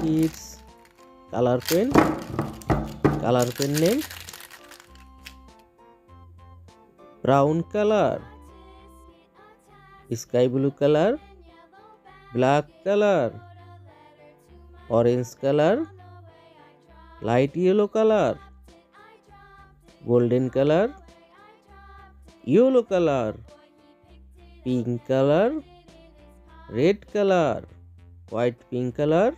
It's color pen. Color pen name brown color, sky blue color, black color, orange color, light yellow color, golden color, yellow color, pink color, red color, white pink color,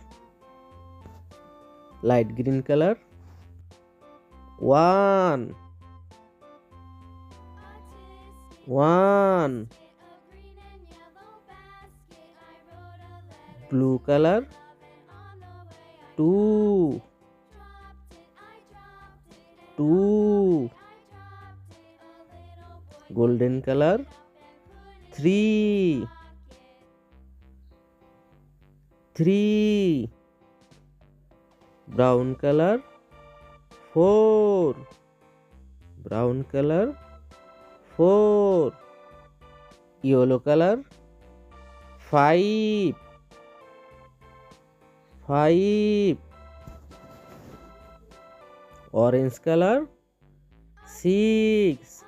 light green color. 1 blue color, 2 golden color, 3 brown color, 4 brown color, 4 yellow color, 5 orange color, 6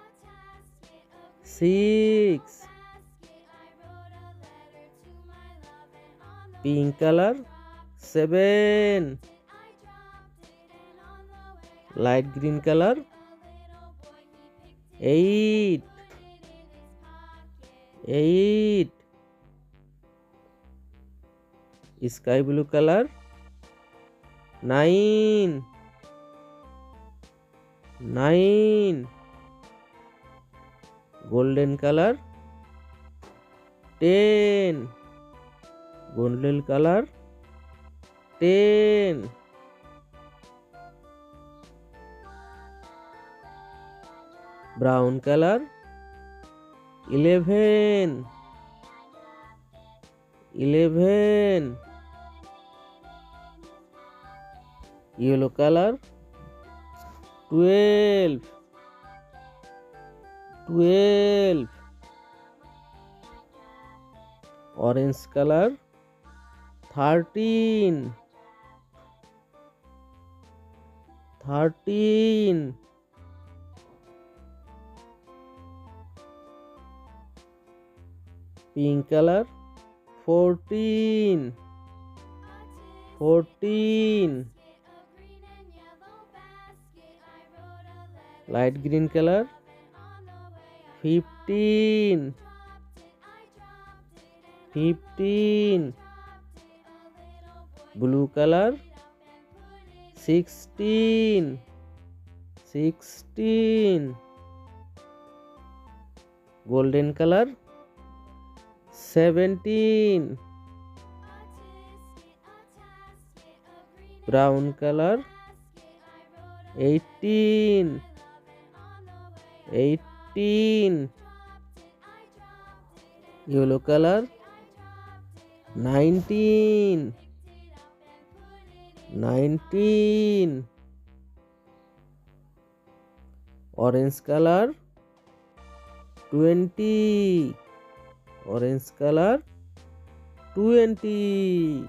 pink color, 7 light green color, 8 sky blue color, 9 golden color, 10 golden color, 10 brown color, 11 yellow color, 12 orange color, 13 pink color, 14 light green color, 15 blue color, 16 golden color, 17 brown color, 18 yellow color, 19 orange color, 20 orange color, 20